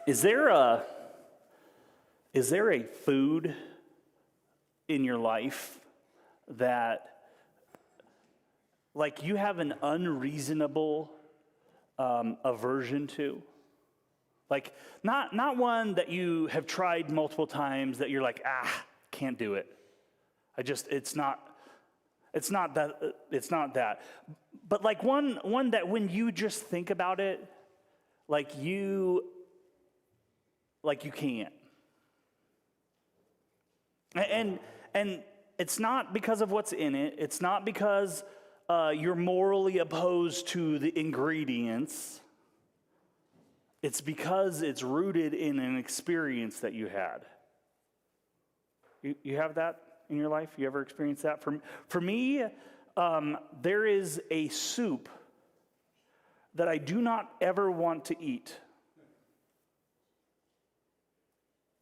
Is there a food in your life that, like, you have an unreasonable aversion to? Like, not one that you have tried multiple times that you're like, can't do it. It's not that. But like one that when you just think about it, like you can't. And it's not because of what's in it. It's not because you're morally opposed to the ingredients. It's because it's rooted in an experience that you had. You have that in your life? You ever experienced that? For me, there is a soup that I do not ever want to eat.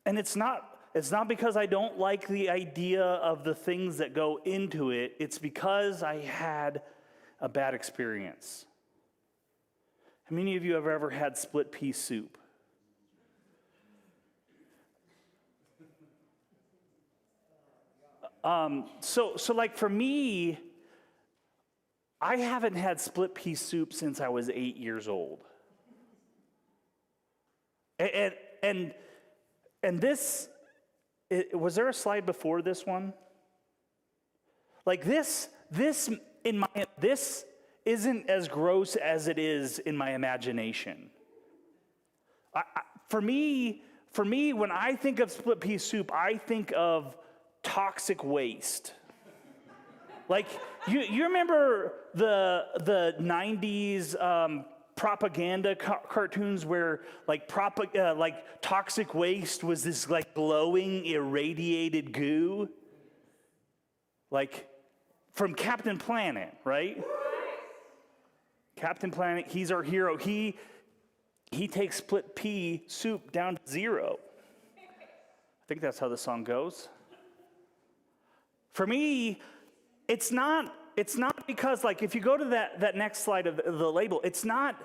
And it's not because I don't like the idea of the things that go into it. It's because I had a bad experience. How many of you have ever had split pea soup? So like for me, I haven't had split pea soup since I was 8 years old. And this, was there a slide before this one? Like this isn't as gross as it is in my imagination. For me, when I think of split pea soup, I think of toxic waste. Like you remember the 90s propaganda cartoons where like toxic waste was this like glowing irradiated goo, like from Captain Planet, right? Captain Planet, he's our hero. He takes split pea soup down to 0. I think that's how the song goes. For me, it's not because, like, if you go to that next slide of the label, it's not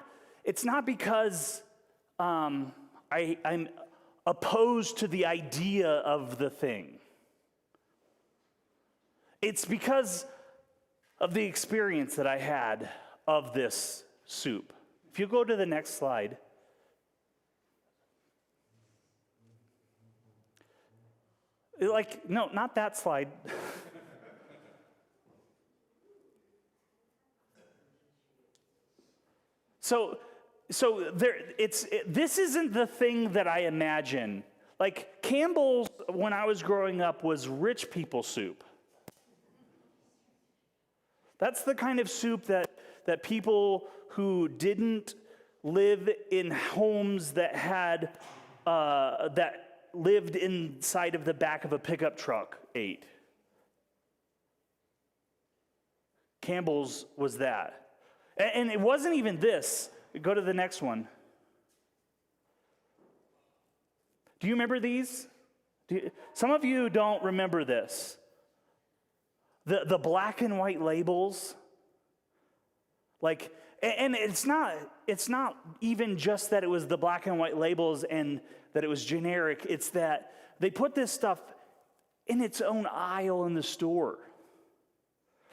because I'm opposed to the idea of the thing. It's because of the experience that I had of this soup. If you go to the next slide. Like, no, not that slide. So this isn't the thing that I imagine. Like Campbell's, when I was growing up, was rich people soup. That's the kind of soup that people who didn't live in homes that had that lived inside of the back of a pickup truck ate. Campbell's was that. And it wasn't even this. Go to the next one. Do you remember these? Some of you don't remember this. The black and white labels. Like, and it's not even just that it was the black and white labels and that it was generic. It's that they put this stuff in its own aisle in the store.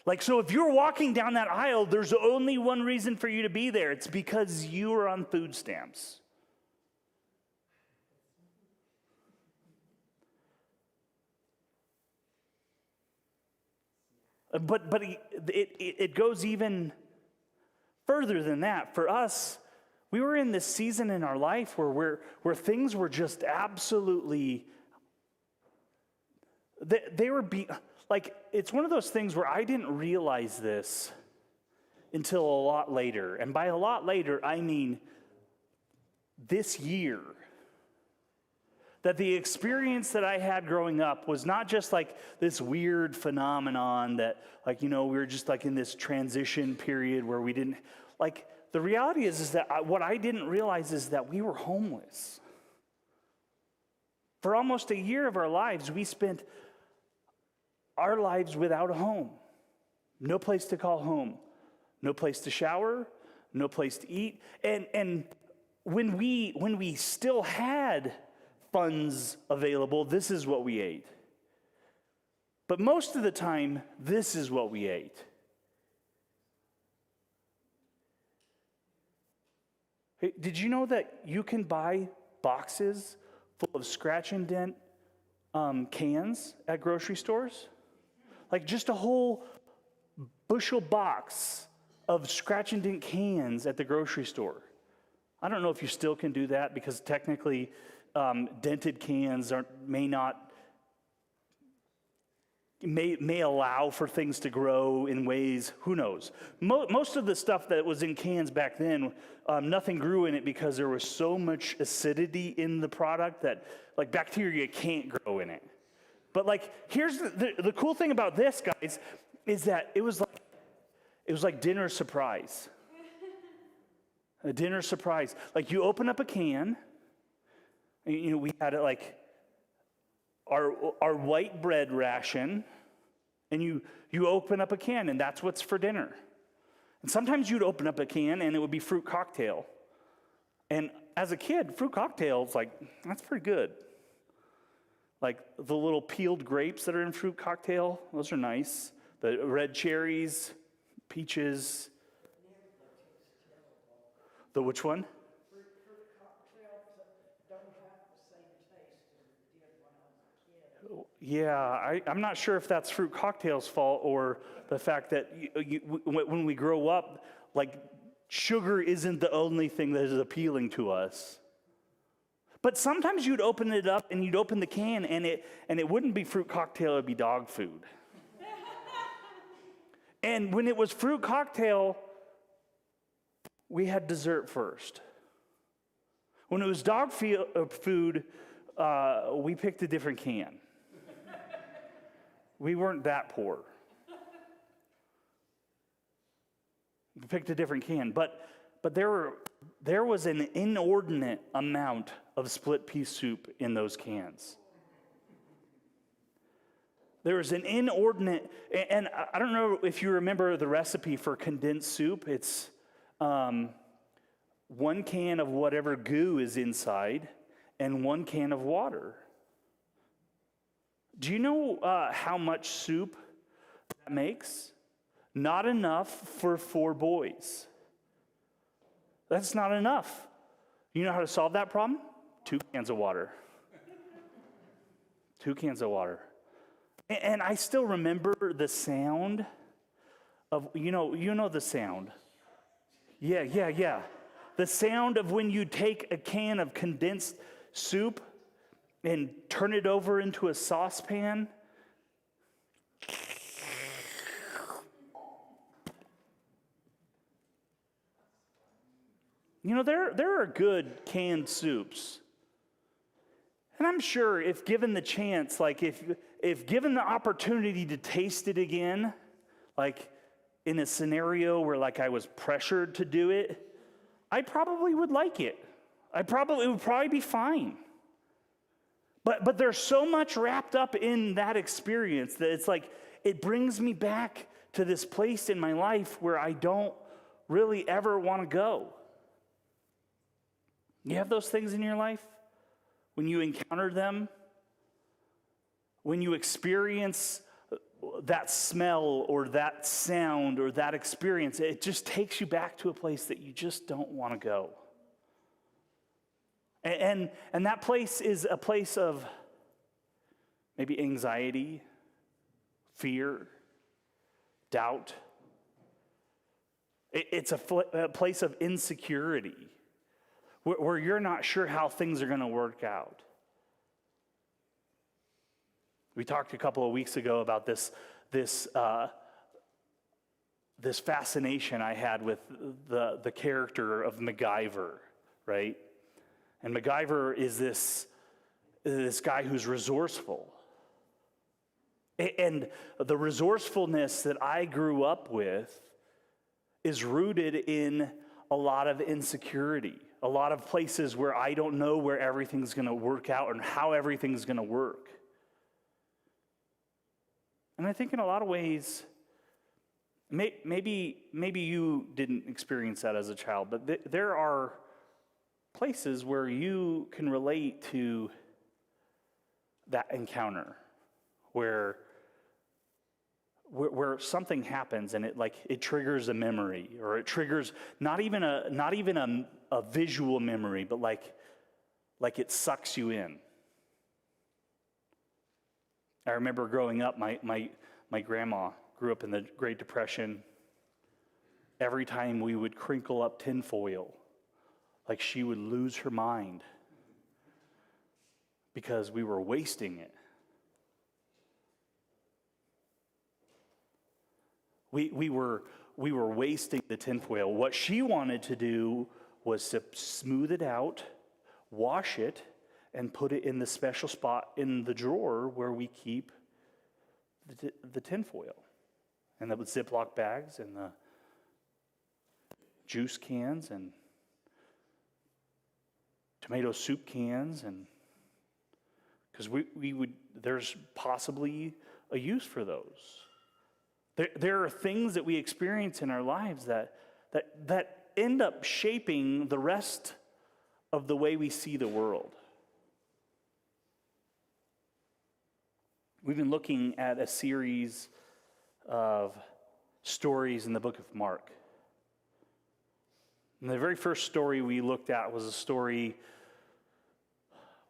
Like, so if you're walking down that aisle, there's only one reason for you to be there. It's because you are on food stamps. But it goes even further than that. For us, we were in this season in our life where things were just absolutely, they were like, it's one of those things where I didn't realize this until a lot later. And by a lot later, I mean this year. That the experience that I had growing up was not just like this weird phenomenon that, like, we were just like in this transition period where we didn't, like, the reality is that what I didn't realize is that we were homeless. For almost a year of our lives, we spent our lives without a home. No place to call home. No place to shower. No place to eat. And when we still had funds available, this is what we ate. But most of the time, this is what we ate. Hey, did you know that you can buy boxes full of scratch and dent cans at grocery stores? Like just a whole bushel box of scratch and dent cans at the grocery store. I don't know if you still can do that because technically dented cans may allow for things to grow in ways, who knows. Most of the stuff that was in cans back then, nothing grew in it because there was so much acidity in the product that like bacteria can't grow in it. But like, here's the cool thing about this, guys, is that it was like dinner surprise. A dinner surprise. Like you open up a can, and, we had it like our white bread ration, and you open up a can, and that's what's for dinner. And sometimes you'd open up a can, and it would be fruit cocktail. And as a kid, fruit cocktails, like, that's pretty good. Like the little peeled grapes that are in fruit cocktail, those are nice. The red cherries, peaches. The which one? Fruit cocktails don't have the same taste as it did when I was a kid. Yeah, I'm not sure if that's fruit cocktail's fault or the fact that when we grow up, like sugar isn't the only thing that is appealing to us. But sometimes you'd open it up and you'd open the can and it wouldn't be fruit cocktail, it'd be dog food. And when it was fruit cocktail, we had dessert first. When it was dog food, we picked a different can. We weren't that poor. We picked a different can, but there was an inordinate amount of split pea soup in those cans. There was an inordinate, and I don't know if you remember the recipe for condensed soup. It's 1 can of whatever goo is inside and 1 can of water. Do you know how much soup that makes? Not enough for 4 boys. That's not enough. You know how to solve that problem? 2 cans of water. 2 cans of water. And I still remember the sound of, you know the sound. Yeah. The sound of when you take a can of condensed soup and turn it over into a saucepan. There are good canned soups. And I'm sure if given the chance, like if given the opportunity to taste it again, like in a scenario where like I was pressured to do it, I probably would like it. It would probably be fine. But there's so much wrapped up in that experience that it's like it brings me back to this place in my life where I don't really ever want to go. You have those things in your life? When you encounter them, when you experience that smell or that sound or that experience, it just takes you back to a place that you just don't want to go. And that place is a place of maybe anxiety, fear, doubt. It's a place of insecurity where you're not sure how things are going to work out. We talked a couple of weeks ago about this fascination I had with the character of MacGyver, right? And MacGyver is this guy who's resourceful. And the resourcefulness that I grew up with is rooted in a lot of insecurity, a lot of places where I don't know where everything's going to work out and how everything's going to work. And I think in a lot of ways, maybe you didn't experience that as a child, but there are places where you can relate to that encounter, where something happens and it triggers a memory, or it triggers not even a visual memory, but like it sucks you in. I remember growing up, my grandma grew up in the Great Depression. Every time we would crinkle up tinfoil, like she would lose her mind because we were wasting it. We were wasting the tinfoil. What she wanted to do was to smooth it out, wash it, and put it in the special spot in the drawer where we keep the tinfoil, and the Ziploc bags, and the juice cans, and tomato soup cans, and because we would, there's possibly a use for those. There are things that we experience in our lives that end up shaping the rest of the way we see the world. We've been looking at a series of stories in the book of Mark. And the very first story we looked at was a story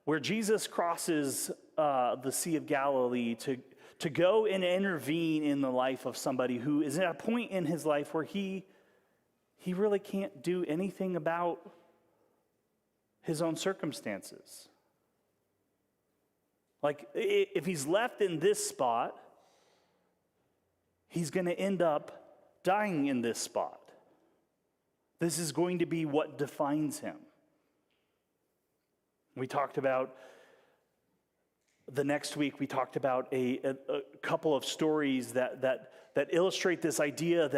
where Jesus crosses the Sea of Galilee to go and intervene in the life of somebody who is at a point in his life where he really can't do anything about his own circumstances. Like, if he's left in this spot, he's going to end up dying in this spot. This is going to be what defines him. We talked about, the next week, we talked about a couple of stories that illustrate this idea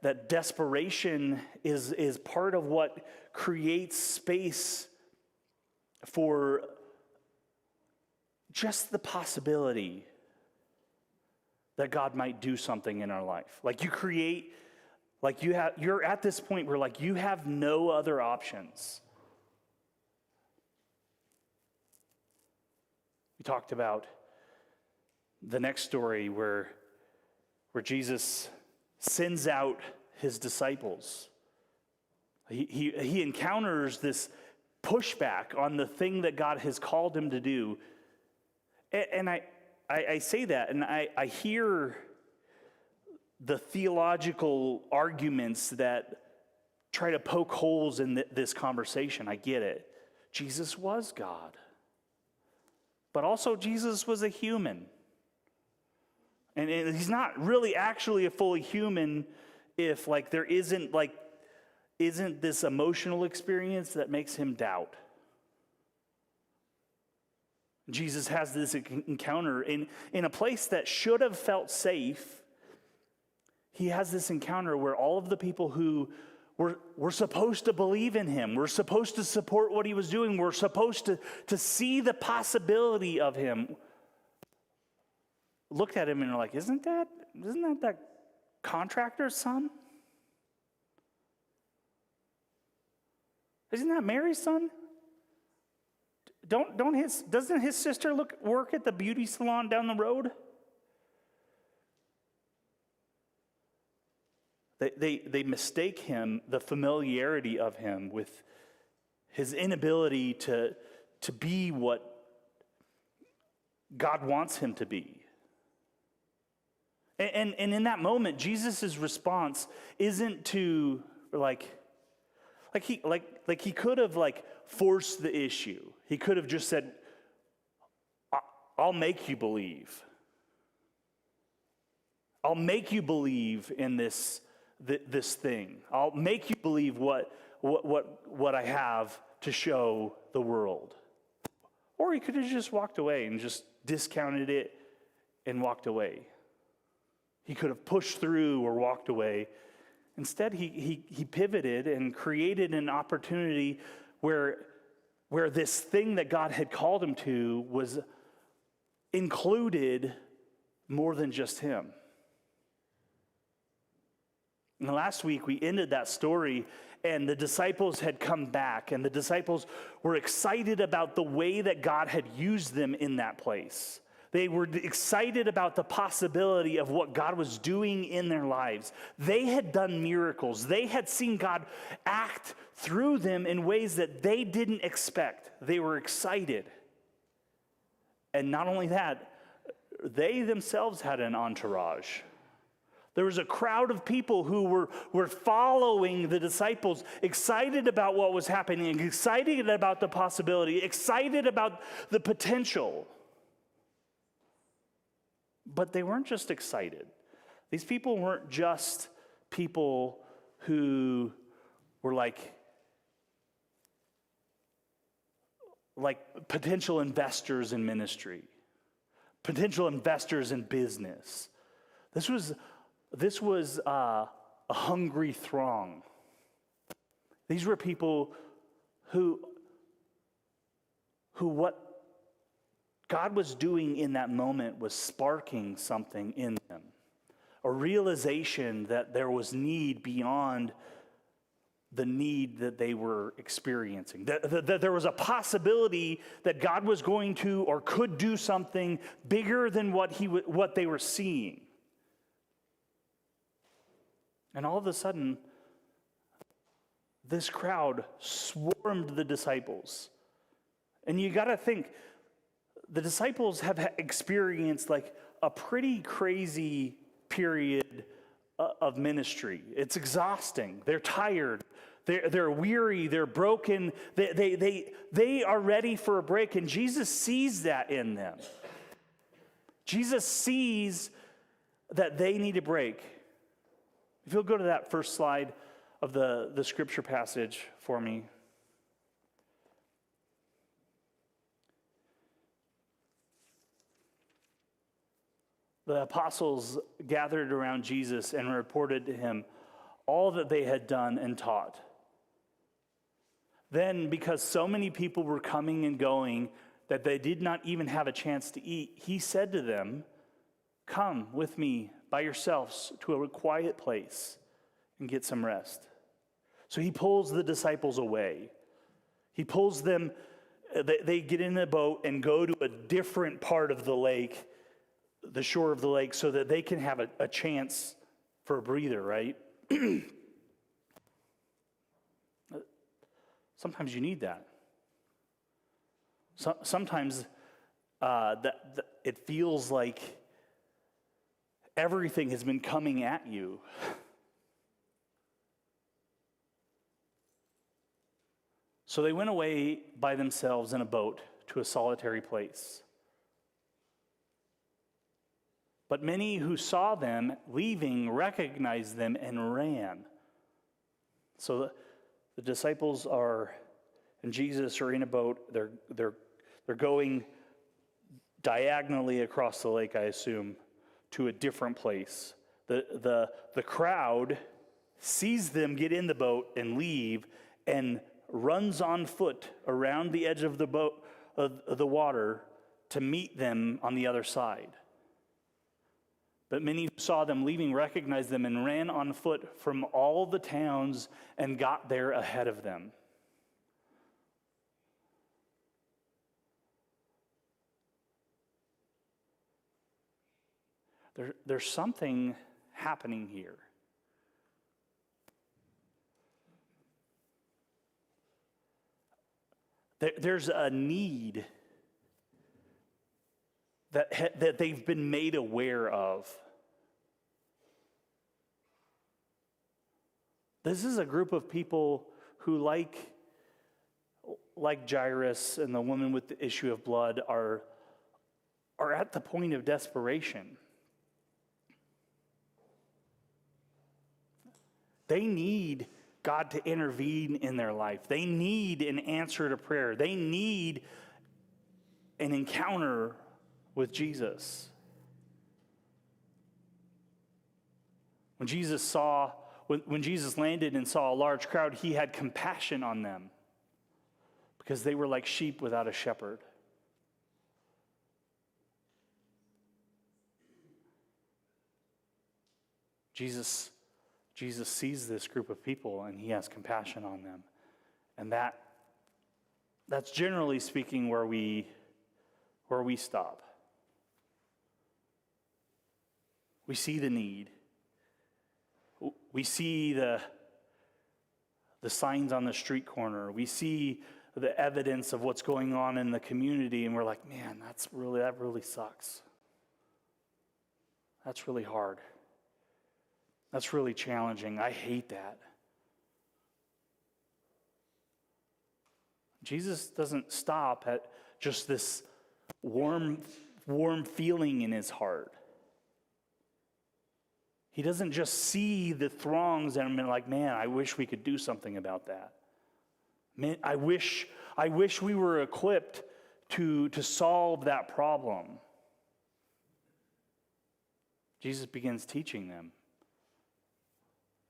that desperation is part of what creates space for just the possibility that God might do something in our life. Like you're at this point where you have no other options. We talked about the next story where Jesus sends out his disciples. He encounters this pushback on the thing that God has called him to do. And I say that, and I hear the theological arguments that try to poke holes in this conversation. I get it. Jesus was God. But also Jesus was a human. And he's not really actually a fully human if there isn't this emotional experience that makes him doubt. Jesus has this encounter in a place that should have felt safe. He has this encounter where all of the people who were supposed to believe in him, were supposed to support what he was doing, were supposed to see the possibility of him, looked at him and are like, isn't that contractor's son? Isn't that Mary's son? Doesn't his sister work at the beauty salon down the road? They mistake him, the familiarity of him, with his inability to be what God wants him to be. And in that moment, Jesus' response isn't to he could have forced the issue. He could have just said, I'll make you believe. I'll make you believe in this thing. I'll make you believe what I have to show the world. Or he could have just walked away and just discounted it and walked away. He could have pushed through or walked away. Instead, he pivoted and created an opportunity where this thing that God had called him to was included more than just him. And last week we ended that story, and the disciples had come back, and the disciples were excited about the way that God had used them in that place. They were excited about the possibility of what God was doing in their lives. They had done miracles. They had seen God act through them in ways that they didn't expect. They were excited. And not only that, they themselves had an entourage. There was a crowd of people who were following the disciples, excited about what was happening, excited about the possibility, excited about the potential. But they weren't just excited. These people weren't just people who were like potential investors in ministry, potential investors in business. This was a hungry throng. These were people who what God was doing in that moment was sparking something in them. A realization that there was need beyond the need that they were experiencing. That there was a possibility that God was going to or could do something bigger than what they were seeing. And all of a sudden, this crowd swarmed the disciples. And you got to think, the disciples have experienced like a pretty crazy period of ministry. It's exhausting. They're tired. They're weary. They're broken. They are ready for a break. And Jesus sees that in them. Jesus sees that they need a break. If you'll go to that first slide of the scripture passage for me. The apostles gathered around Jesus and reported to him all that they had done and taught. Then, because so many people were coming and going that they did not even have a chance to eat, he said to them, "Come with me by yourselves to a quiet place and get some rest." So he pulls the disciples away. He pulls them, they get in a boat and go to a different part of the lake, the shore of the lake, so that they can have a chance for a breather, right? Sometimes you need that. Sometimes it feels like everything has been coming at you. So they went away by themselves in a boat to a solitary place. But many who saw them leaving recognized them and ran. So the disciples and Jesus are in a boat. They're going diagonally across the lake, I assume, to a different place. The crowd sees them get in the boat and leave, and runs on foot around the edge of the boat of the water to meet them on the other side. But many who saw them leaving recognized them and ran on foot from all the towns and got there ahead of them. There's something happening here. There's a need that they've been made aware of. This is a group of people who, like Jairus and the woman with the issue of blood, are at the point of desperation. They need God to intervene in their life. They need an answer to prayer. They need an encounter with Jesus. When Jesus landed and saw a large crowd, he had compassion on them because they were like sheep without a shepherd. Jesus Jesus sees this group of people and he has compassion on them. And that's generally speaking where we stop. We see the need. We see the signs on the street corner. We see the evidence of what's going on in the community, and we're like, man, that really sucks. That's really hard. That's really challenging. I hate that. Jesus doesn't stop at just this warm feeling in his heart. He doesn't just see the throngs and be like, man, I wish we could do something about that. Man, I wish we were equipped to solve that problem. Jesus begins teaching them.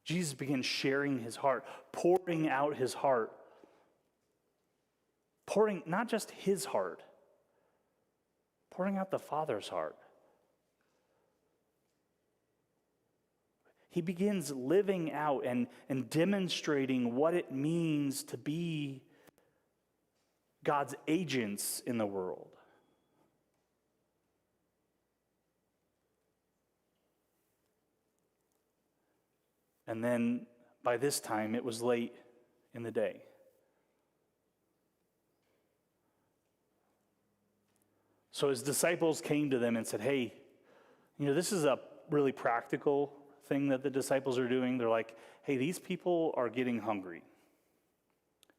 Jesus begins sharing his heart, pouring out his heart. Pouring not just his heart, pouring out the Father's heart. He begins living out and demonstrating what it means to be God's agents in the world. And then by this time, it was late in the day. So his disciples came to them and said, hey, this is a really practical thing that the disciples are doing. They're like, hey, these people are getting hungry.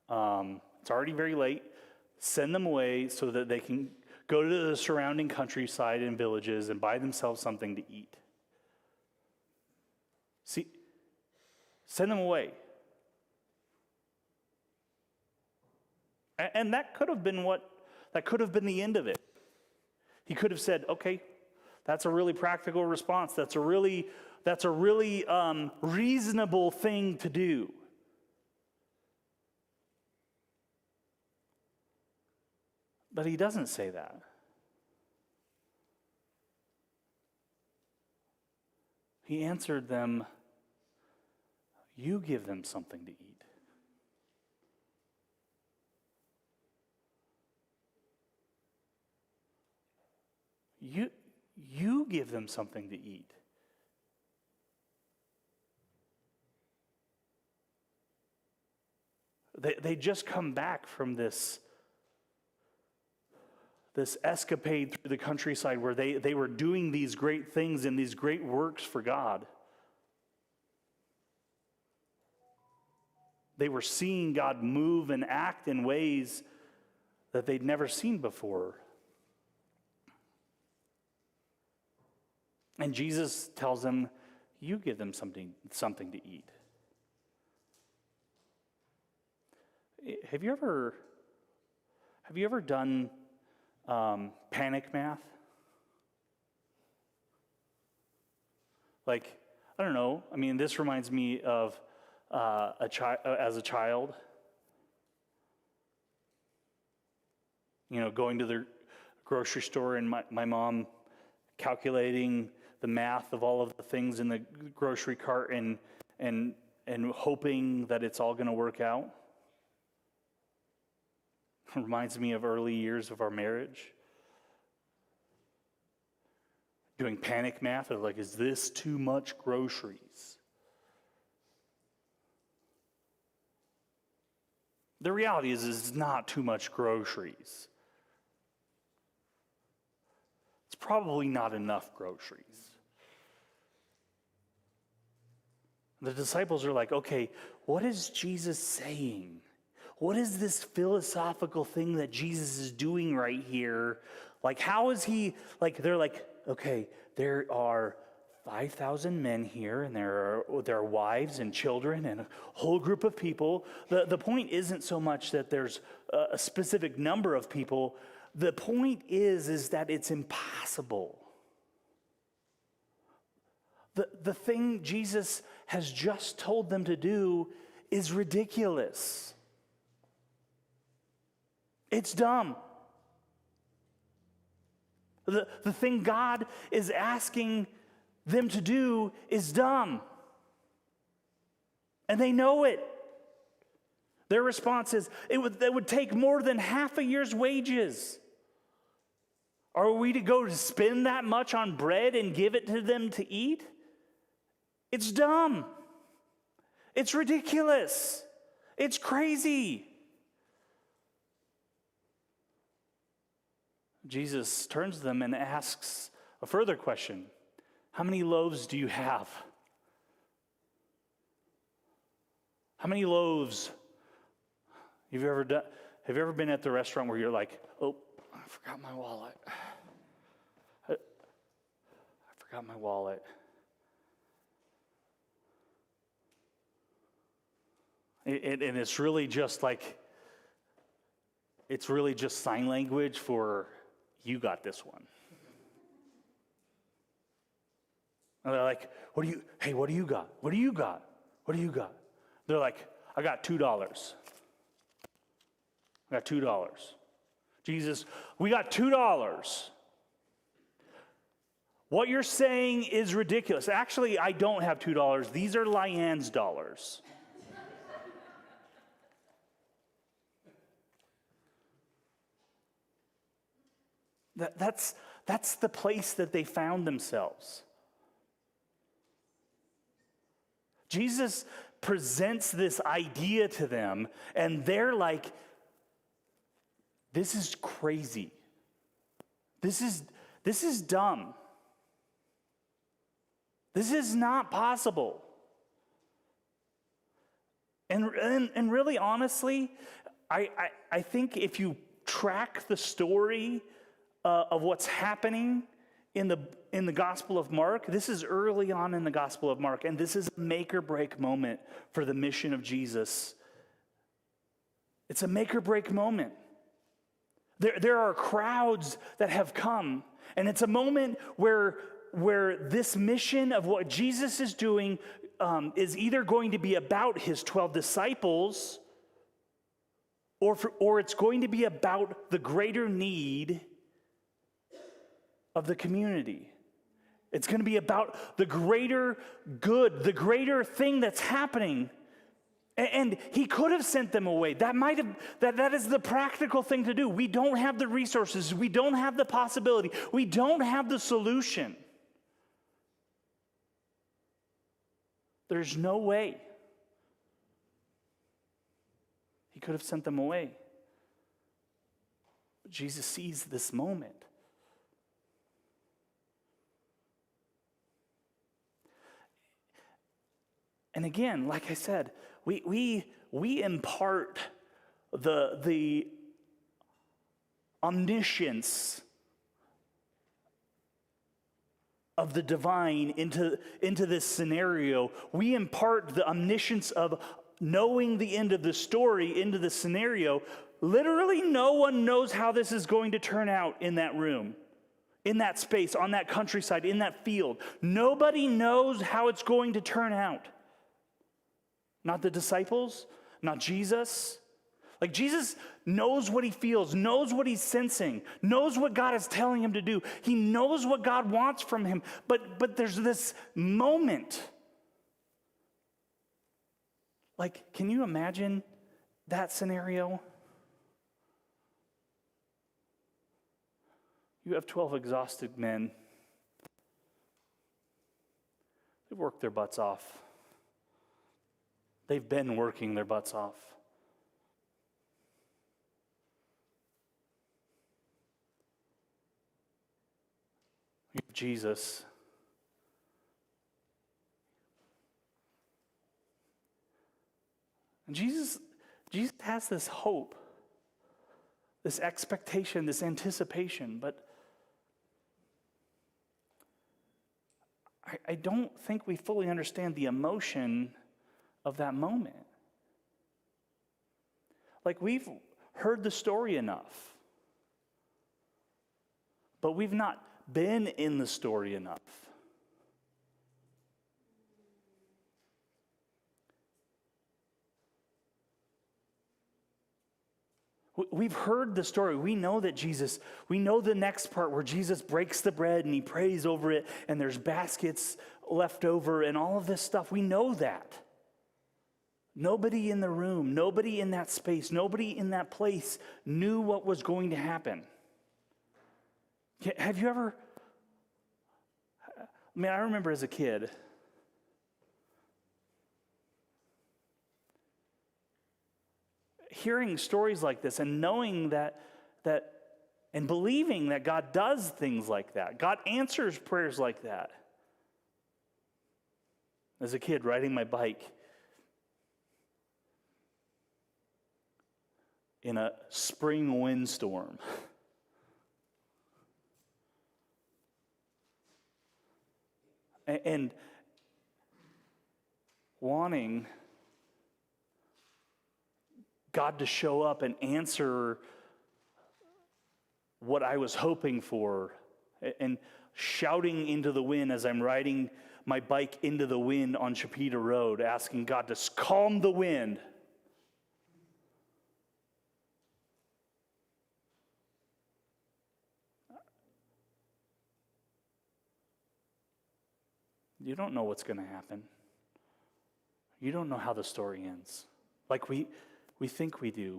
It's already very late. Send them away so that they can go to the surrounding countryside and villages and buy themselves something to eat. See, send them away. And that could have been the end of it. He could have said, okay, that's a really practical response. That's a really reasonable thing to do. But he doesn't say that. He answered them, you give them something to eat. You give them something to eat. They just come back from this escapade through the countryside where they were doing these great things and these great works for God. They were seeing God move and act in ways that they'd never seen before. And Jesus tells them, you give them something to eat. Have you ever done panic math? Like, I don't know. I mean, this reminds me of as a child. Going to the grocery store and my mom calculating the math of all of the things in the grocery cart and hoping that it's all going to work out. It reminds me of early years of our marriage. Doing panic math of like, is this too much groceries? The reality is it's not too much groceries. It's probably not enough groceries. The disciples are like, okay, what is Jesus saying? What is this philosophical thing that Jesus is doing right here? Like, how is he, like, they're like, okay, there are 5,000 men here, and there are wives and children and a whole group of people. The point isn't so much that there's a specific number of people. The point is that it's impossible. The thing Jesus has just told them to do is ridiculous. It's dumb. The thing God is asking them to do is dumb. And they know it. Their response is, it would take more than half a year's wages. Are we to go to spend that much on bread and give it to them to eat? It's dumb. It's ridiculous. It's crazy. Jesus turns to them and asks a further question. How many loaves do you have? How many loaves? Have you ever been at the restaurant where you're like, oh, I forgot my wallet. I forgot my wallet. And it's really just sign language for, you got this one. And they're like, what do you got? What do you got? What do you got? They're like, I got $2. I got $2. Jesus, we got $2. What you're saying is ridiculous. Actually, I don't have $2. These are Lyanne's dollars. That's the place that they found themselves. Jesus presents this idea to them, and they're like, this is crazy. This is dumb. This is not possible. And really, honestly, I think if you track the story of what's happening in the Gospel of Mark, this is early on in the Gospel of Mark, and this is a make or break moment for the mission of Jesus. It's a make or break moment. There are crowds that have come, and it's a moment where this mission of what Jesus is doing is either going to be about his 12 disciples, or it's going to be about the greater need of the community. It's going to be about the greater good, the greater thing that's happening. And he could have sent them away. That is the practical thing to do. We don't have the resources. We don't have the possibility. We don't have the solution. There's no way. He could have sent them away. But Jesus sees this moment. And again, like I said, we impart the omniscience of the divine into this scenario. We impart the omniscience of knowing the end of the story into the scenario. Literally, no one knows how this is going to turn out in that room, in that space, on that countryside, in that field. Nobody knows how it's going to turn out. Not the disciples, not Jesus. Like, Jesus knows what he feels, knows what he's sensing, knows what God is telling him to do. He knows what God wants from him. But there's this moment. Like, can you imagine that scenario? You have 12 exhausted men. They've worked their butts off. They've been working their butts off. Jesus. And Jesus has this hope, this expectation, this anticipation, but I don't think we fully understand the emotion of that moment. Like, we've heard the story enough, but we've not been in the story enough. We've heard the story. We know that we know the next part where Jesus breaks the bread and he prays over it and there's baskets left over and all of this stuff. We know that. Nobody in the room, nobody in that space, nobody in that place knew what was going to happen. Have you ever, I remember as a kid, hearing stories like this and knowing that and believing that God does things like that. God answers prayers like that. As a kid, riding my bike in a spring windstorm. And wanting God to show up and answer what I was hoping for, and shouting into the wind as I'm riding my bike into the wind on Chapita Road, asking God to calm the wind. You don't know what's going to happen. You don't know how the story ends. Like we think we do.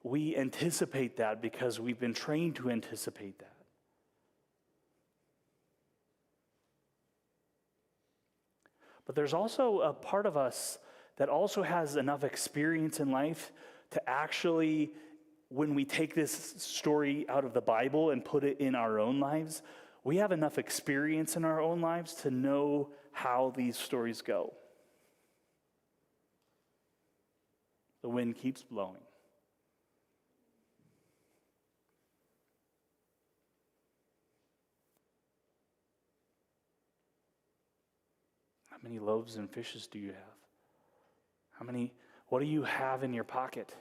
We anticipate that because we've been trained to anticipate that. But there's also a part of us that also has enough experience in life to actually, when we take this story out of the Bible and put it in our own lives, we have enough experience in our own lives to know how these stories go. The wind keeps blowing. How many loaves and fishes do you have? What do you have in your pocket?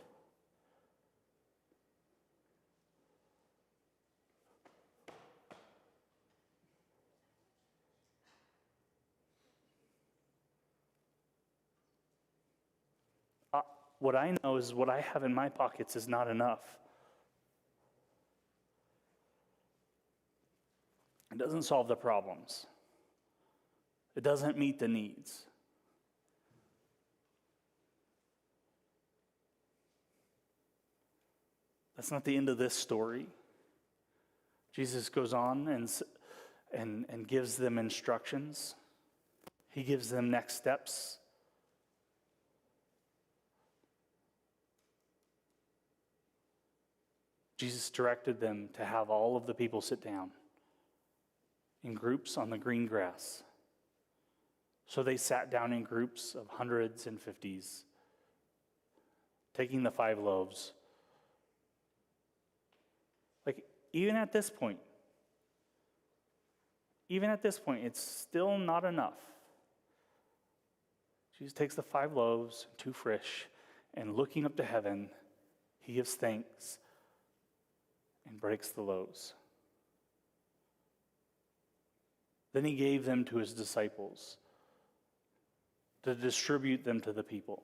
What I know is what I have in my pockets is not enough. It doesn't solve the problems. It doesn't meet the needs. That's not the end of this story. Jesus goes on and gives them instructions. He gives them next steps. Jesus directed them to have all of the people sit down in groups on the green grass. So they sat down in groups of hundreds and fifties, taking the 5 loaves. Like, even at this point, it's still not enough. Jesus takes the 5 loaves, 2 fish, and looking up to heaven, he gives thanks and breaks the loaves. Then he gave them to his disciples to distribute them to the people.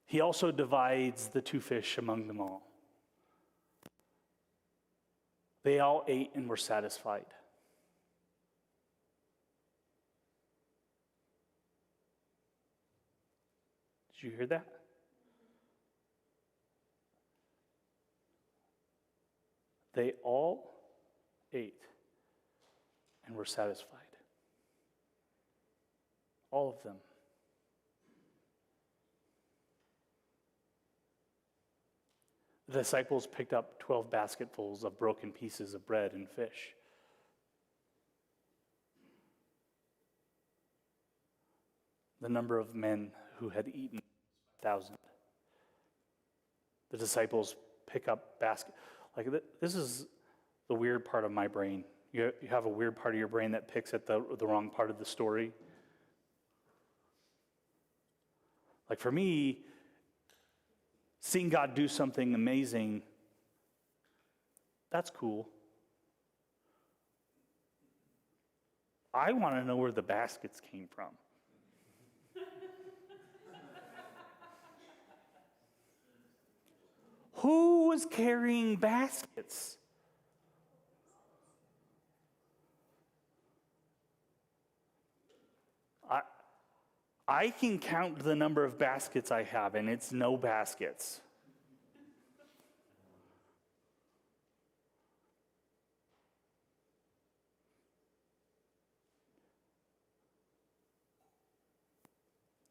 He also divides the 2 fish among them all. They all ate and were satisfied. Did you hear that? They all ate and were satisfied. All of them. The disciples picked up 12 basketfuls of broken pieces of bread and fish. The number of men who had eaten, 1,000. The disciples pick up this is the weird part of my brain. You have a weird part of your brain that picks at the wrong part of the story. Like for me, seeing God do something amazing, that's cool. I want to know where the baskets came from. Who was carrying baskets? I can count the number of baskets I have, and it's no baskets.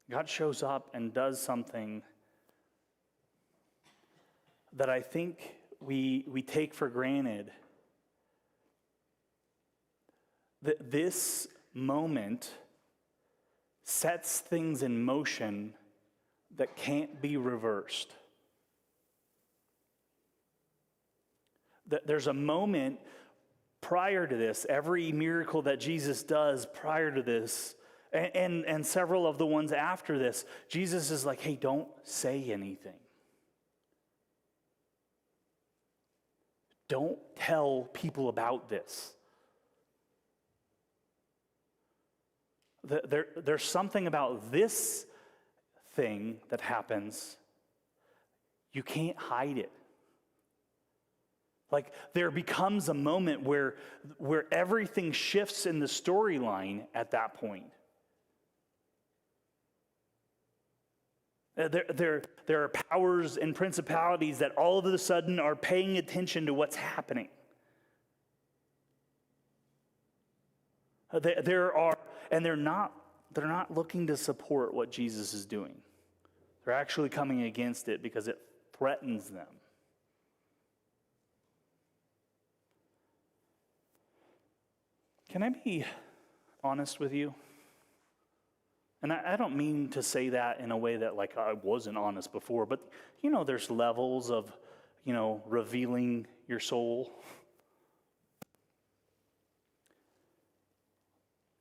God shows up and does something that I think we take for granted. That this moment sets things in motion that can't be reversed. There's a moment prior to this, every miracle that Jesus does prior to this, and several of the ones after this, Jesus is like, hey, don't say anything. Don't tell people about this. There's something about this thing that happens, you can't hide it. Like there becomes a moment where everything shifts in the storyline at that point. There are powers and principalities that all of a sudden are paying attention to what's happening. They're not looking to support what Jesus is doing. They're actually coming against it because it threatens them. Can I be honest with you? And I don't mean to say that in a way that like I wasn't honest before, but there's levels of, revealing your soul.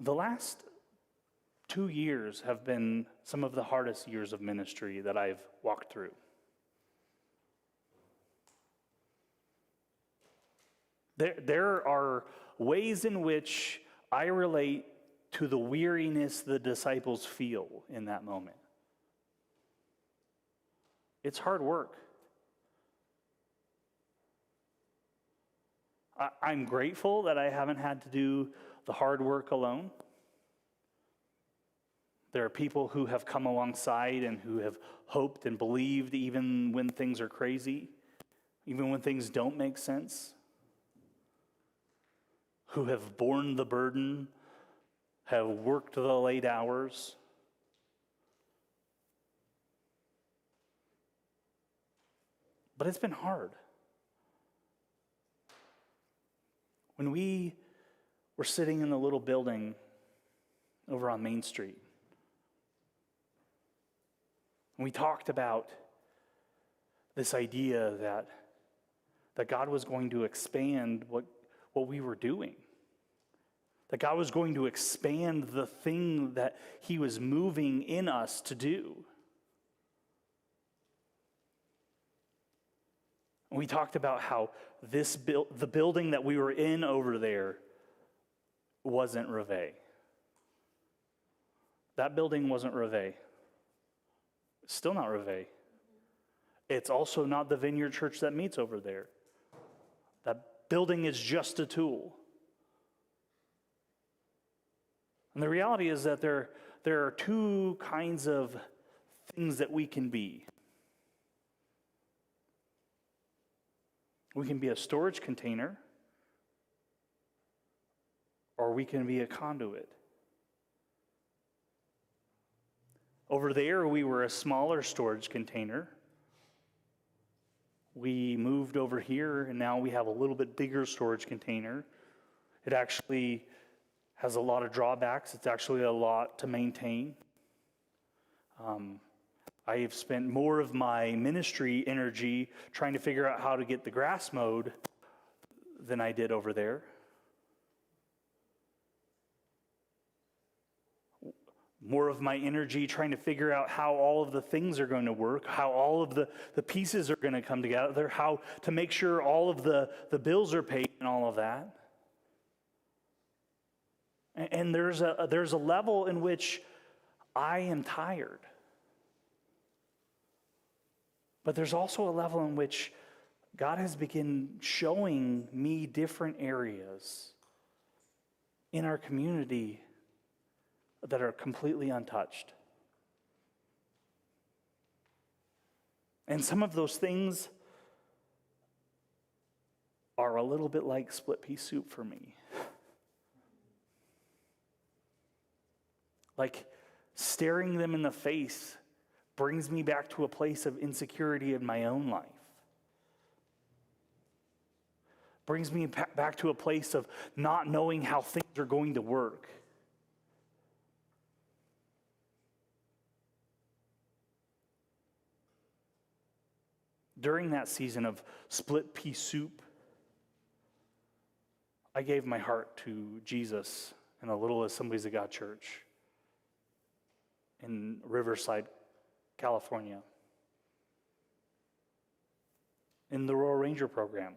The last 2 years have been some of the hardest years of ministry that I've walked through. There are ways in which I relate to the weariness the disciples feel in that moment. It's hard work. I'm grateful that I haven't had to do the hard work alone. There are people who have come alongside and who have hoped and believed even when things are crazy, even when things don't make sense, who have borne the burden, have worked the late hours. But it's been hard. When we were sitting in the little building over on Main Street, and we talked about this idea that God was going to expand what we were doing. That God was going to expand the thing that he was moving in us to do. And we talked about how the building that we were in over there wasn't Reveille. That building wasn't Reveille. It's still not Reveille. It's also not the Vineyard Church that meets over there. That building is just a tool. And the reality is that there are two kinds of things that we can be. We can be a storage container, or we can be a conduit. Over there, we were a smaller storage container. We moved over here, and now we have a little bit bigger storage container. It actually has a lot of drawbacks. It's actually a lot to maintain. I have spent more of my ministry energy trying to figure out how to get the grass mowed than I did over there. More of my energy trying to figure out how all of the things are going to work, how all of the pieces are going to come together, how to make sure all of the bills are paid and all of that. And there's a level in which I am tired. But there's also a level in which God has begun showing me different areas in our community that are completely untouched. And some of those things are a little bit like split pea soup for me. Like staring them in the face brings me back to a place of insecurity in my own life. Brings me back to a place of not knowing how things are going to work. During that season of split pea soup, I gave my heart to Jesus in a little Assemblies of God church in Riverside, California, in the Royal Ranger program.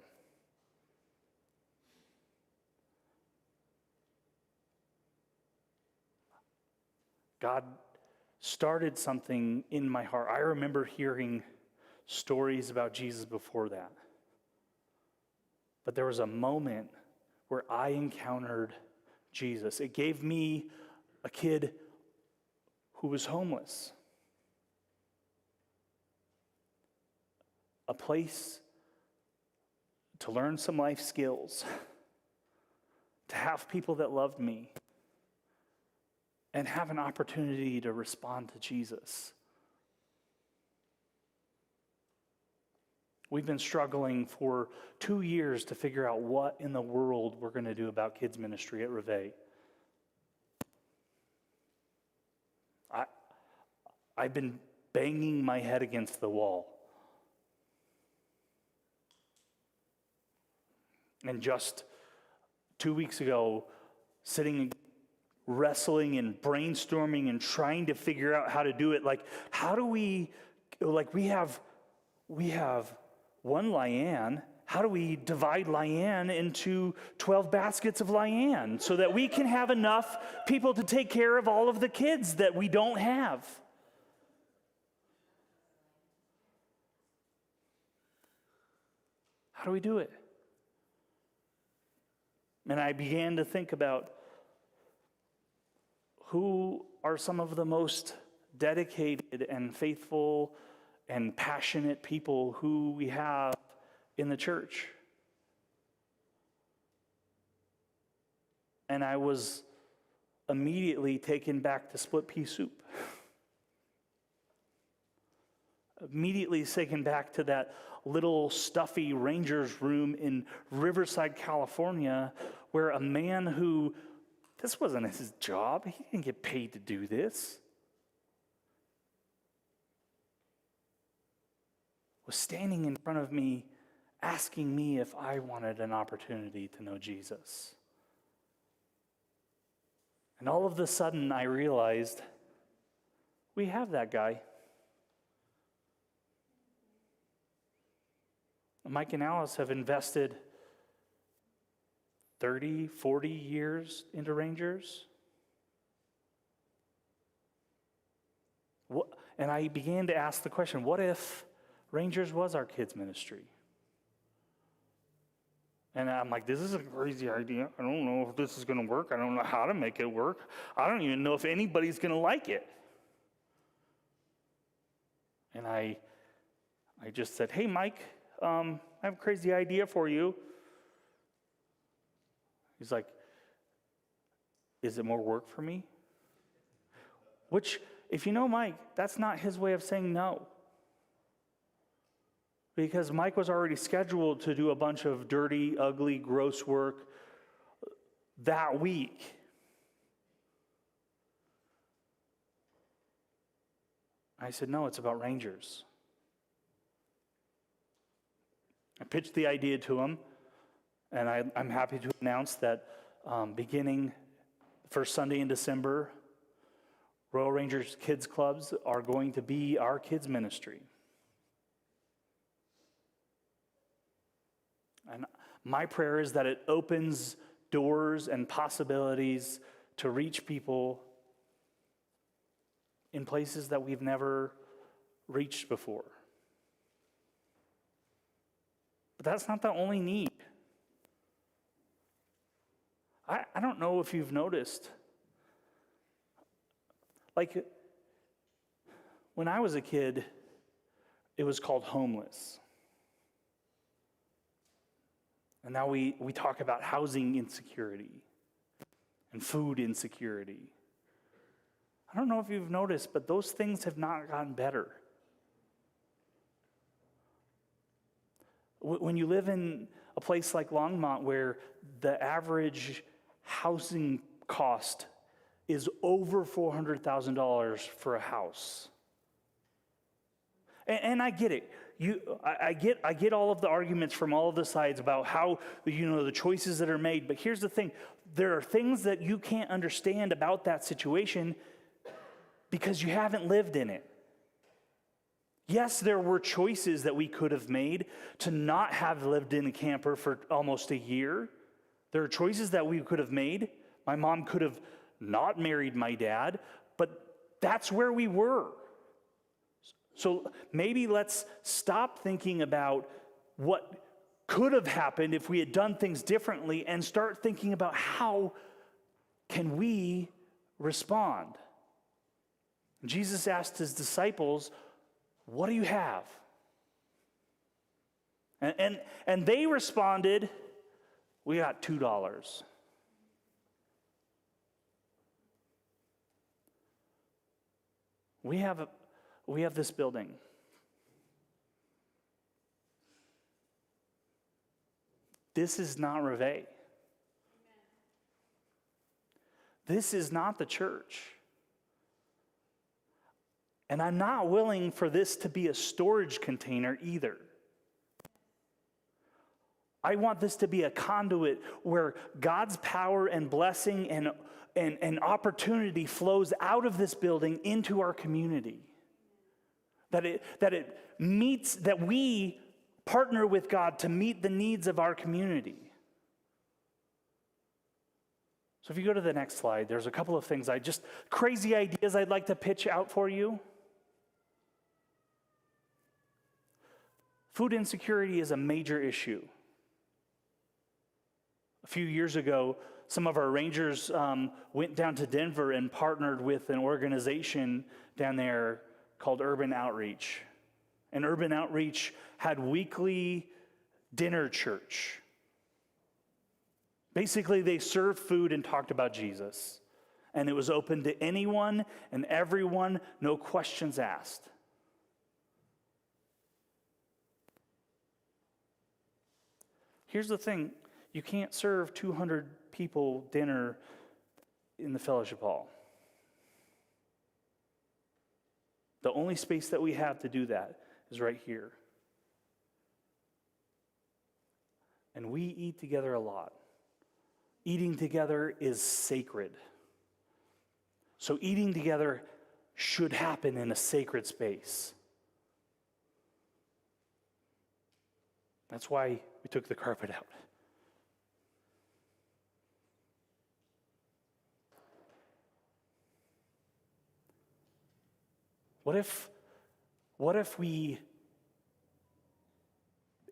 God started something in my heart. I remember hearing stories about Jesus before that. But there was a moment where I encountered Jesus. It gave me, a kid who was homeless, a place to learn some life skills, to have people that loved me, and have an opportunity to respond to Jesus. We've been struggling for 2 years to figure out what in the world we're going to do about kids ministry at Reveille. I've been banging my head against the wall. And just 2 weeks ago, sitting wrestling and brainstorming and trying to figure out how to do it. Like, how do we have one Lyanne. How do we divide Lyanne into 12 baskets of Lyanne so that we can have enough people to take care of all of the kids that we don't have? How do we do it? And I began to think about who are some of the most dedicated and faithful and passionate people who we have in the church. And I was immediately taken back to split pea soup. Immediately taken back to that little stuffy Rangers room in Riverside, California, where a man who, this wasn't his job, he didn't get paid to do this, was standing in front of me asking me if I wanted an opportunity to know Jesus. And all of a sudden I realized we have that guy. Mike and Alice have invested 30, 40 years into Rangers. And I began to ask the question, what if Rangers was our kids' ministry? And I'm like, this is a crazy idea. I don't know if this is going to work. I don't know how to make it work. I don't even know if anybody's going to like it. And I just said, hey, Mike, I have a crazy idea for you. He's like, is it more work for me? Which, if you know Mike, that's not his way of saying no. Because Mike was already scheduled to do a bunch of dirty, ugly, gross work that week. I said, no, it's about Rangers. I pitched the idea to him, and I'm happy to announce that beginning the first Sunday in December, Royal Rangers Kids Clubs are going to be our kids' ministry. And my prayer is that it opens doors and possibilities to reach people in places that we've never reached before. But that's not the only need. I don't know if you've noticed, like when I was a kid, it was called homeless. And now we talk about housing insecurity and food insecurity. I don't know if you've noticed, but those things have not gotten better. When you live in a place like Longmont where the average housing cost is over $400,000 for a house. And I get it. I get all of the arguments from all of the sides about how, the choices that are made. But here's the thing. There are things that you can't understand about that situation because you haven't lived in it. Yes, there were choices that we could have made to not have lived in a camper for almost a year. There are choices that we could have made. My mom could have not married my dad, but that's where we were. So maybe let's stop thinking about what could have happened if we had done things differently and start thinking about how can we respond. Jesus asked his disciples, "What do you have?" And they responded, "We got $2. We have this building. This is not Reveille. This is not the church. And I'm not willing for this to be a storage container either. I want this to be a conduit where God's power and blessing and opportunity flows out of this building into our community. That we partner with God to meet the needs of our community. So if you go to the next slide, there's a couple of things crazy ideas I'd like to pitch out for you. Food insecurity is a major issue. A few years ago, some of our rangers went down to Denver and partnered with an organization down there called Urban Outreach. And Urban Outreach had weekly dinner church. Basically, they served food and talked about Jesus. And it was open to anyone and everyone, no questions asked. Here's the thing. You can't serve 200 people dinner in the fellowship hall. The only space that we have to do that is right here. And we eat together a lot. Eating together is sacred. So eating together should happen in a sacred space. That's why we took the carpet out. What if we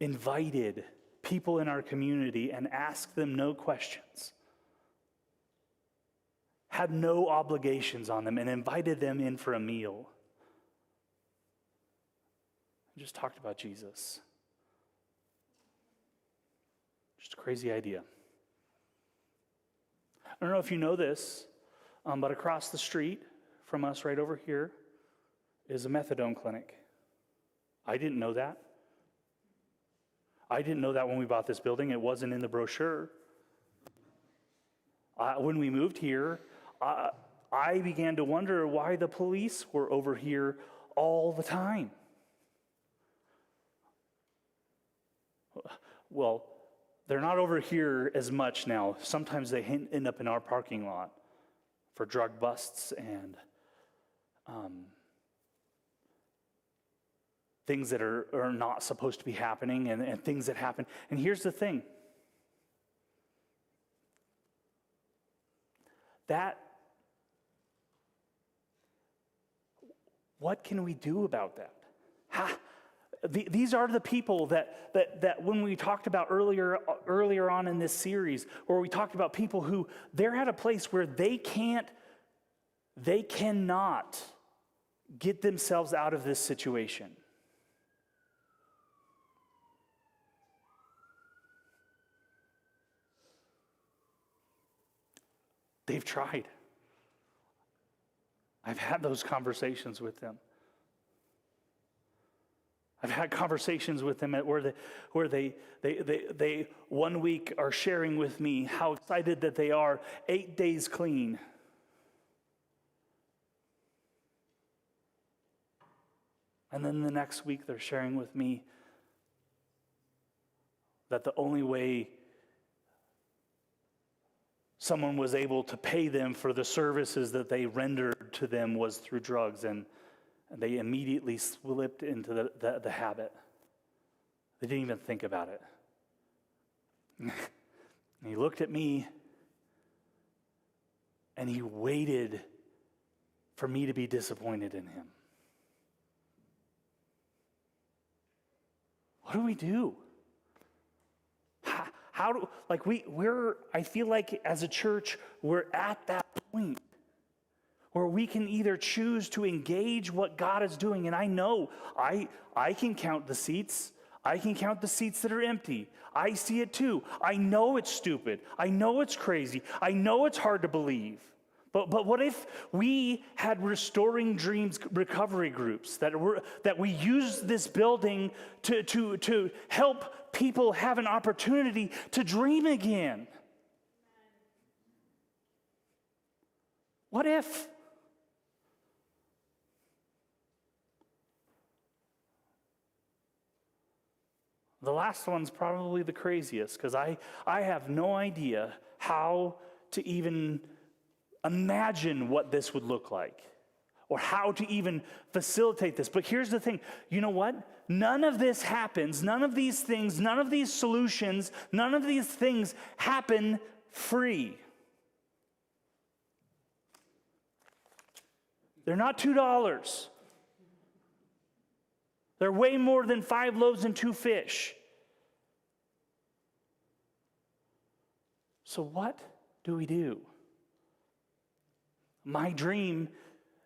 invited people in our community and asked them no questions, had no obligations on them, and invited them in for a meal? I just talked about Jesus. Just a crazy idea. I don't know if you know this, but across the street from us, right over here, is a methadone clinic. I didn't know that. I didn't know that when we bought this building. It wasn't in the brochure. When we moved here, I began to wonder why the police were over here all the time. Well, they're not over here as much now. Sometimes they end up in our parking lot for drug busts and things that are not supposed to be happening and things that happen. And here's the thing. What can we do about that? These are the people that when we talked about earlier on in this series, where we talked about people who they're at a place where they cannot get themselves out of this situation. They've tried. I've had those conversations with them. I've had conversations with them where they 1 week are sharing with me how excited that they are 8 days clean. And then the next week they're sharing with me that the only way someone was able to pay them for the services that they rendered to them was through drugs, and they immediately slipped into the habit. They didn't even think about it. And he looked at me, and he waited for me to be disappointed in him. What do we do? How do, like I feel like as a church, we're at that point where we can either choose to engage what God is doing. And I know I can count the seats. I can count the seats that are empty. I see it too. I know it's stupid. I know it's crazy. I know it's hard to believe. But what if we had Restoring Dreams recovery groups that we use this building to help people have an opportunity to dream again? What if? The last one's probably the craziest, because I have no idea how to even imagine what this would look like or how to even facilitate this. But here's the thing. You know what? None of this happens. None of these things, none of these solutions, none of these things happen free. They're not $2. They're way more than 5 loaves and 2 fish. So what do we do? My dream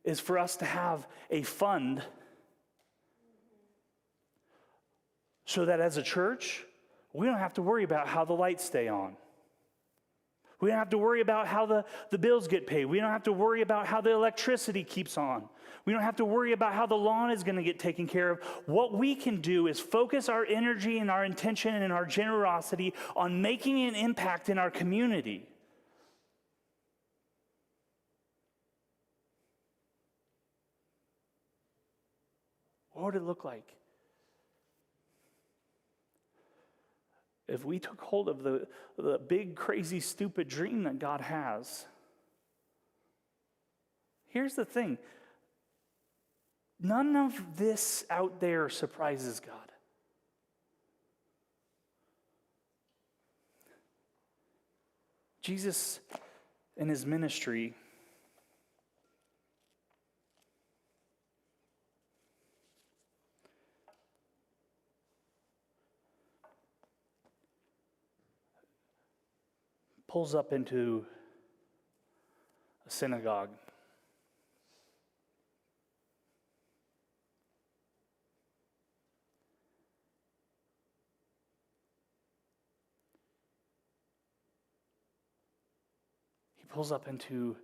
is for us to have a fund so that as a church, we don't have to worry about how the lights stay on. We don't have to worry about how the bills get paid. We don't have to worry about how the electricity keeps on. We don't have to worry about how the lawn is going to get taken care of. What we can do is focus our energy and our intention and our generosity on making an impact in our community. What would it look like if we took hold of the big, crazy, stupid dream that God has? Here's the thing. None of this out there surprises God. Jesus, in his ministry, pulls up into a synagogue. He pulls up into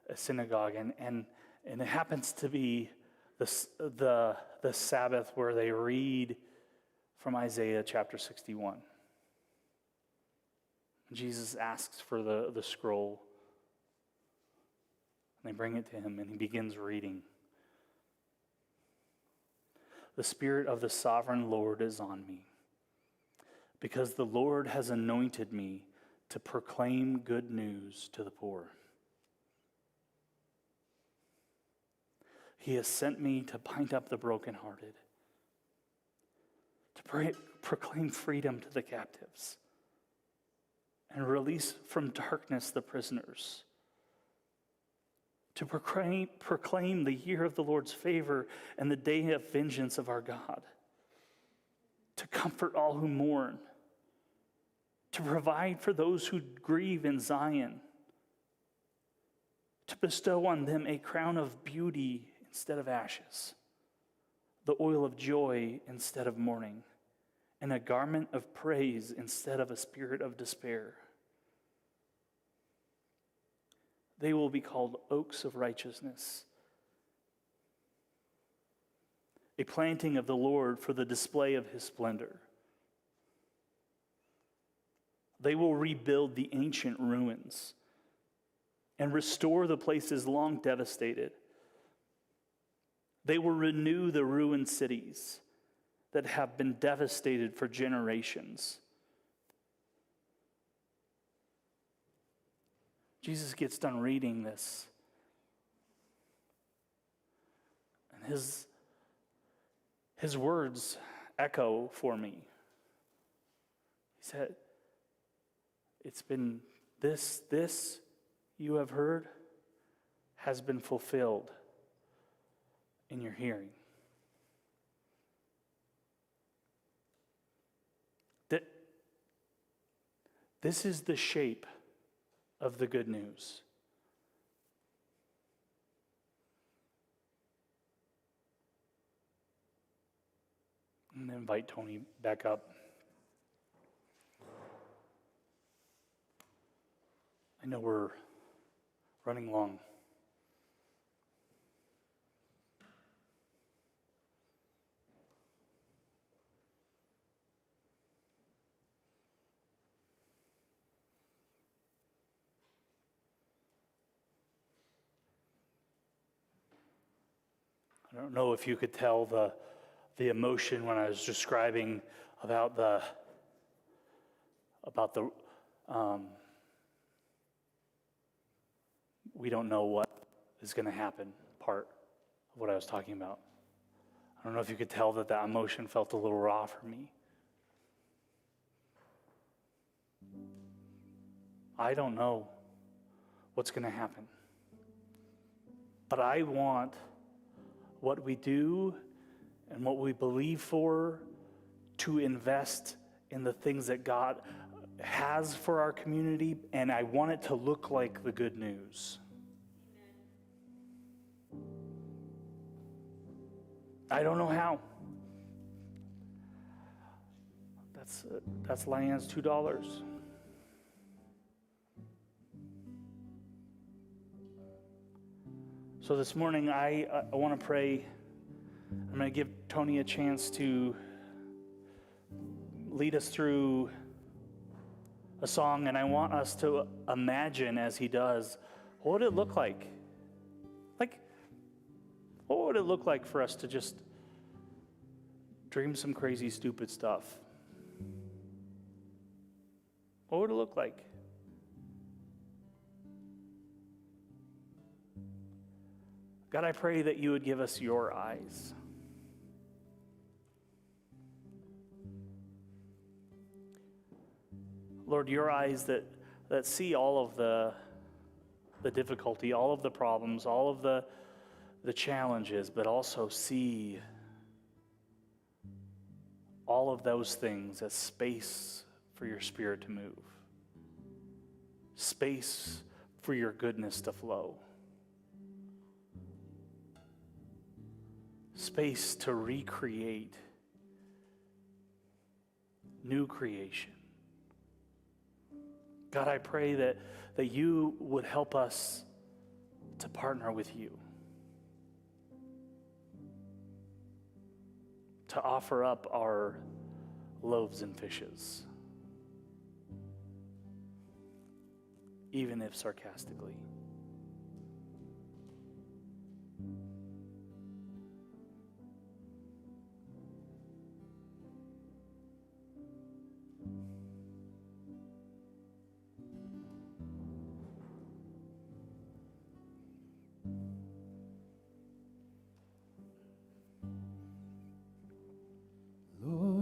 a synagogue, and it happens to be the Sabbath where they read from Isaiah chapter 61. Jesus asks for the scroll, and they bring it to him, and he begins reading. The Spirit of the Sovereign Lord is on me, because the Lord has anointed me to proclaim good news to the poor. He has sent me to bind up the brokenhearted, to proclaim freedom to the captives, and release from darkness the prisoners, to proclaim the year of the Lord's favor and the day of vengeance of our God, to comfort all who mourn, to provide for those who grieve in Zion, to bestow on them a crown of beauty instead of ashes, the oil of joy instead of mourning, and a garment of praise instead of a spirit of despair. They will be called oaks of righteousness, a planting of the Lord for the display of his splendor. They will rebuild the ancient ruins and restore the places long devastated. They will renew the ruined cities that have been devastated for generations. Jesus gets done reading this, and his words echo for me. He said, it's been this you have heard has been fulfilled in your hearing. That this is the shape of the good news. I'm going to invite Tony back up. I know we're running long. I don't know if you could tell the emotion when I was describing about the we don't know what is going to happen part of what I was talking about. I don't know if you could tell that emotion felt a little raw for me. I don't know what's going to happen. But I want what we do and what we believe for to invest in the things that God has for our community, and I want it to look like the good news. I don't know how. That's Lion's $2. So this morning, I want to pray. I'm going to give Tony a chance to lead us through a song, and I want us to imagine as he does, what would it look like? What would it look like for us to just dream some crazy, stupid stuff? What would it look like? God, I pray that you would give us your eyes. Lord, your eyes that see all of the difficulty, all of the problems, all of the challenges, but also see all of those things as space for your Spirit to move, space for your goodness to flow, space to recreate new creation. God, I pray that you would help us to partner with you, to offer up our loaves and fishes, even if sarcastically.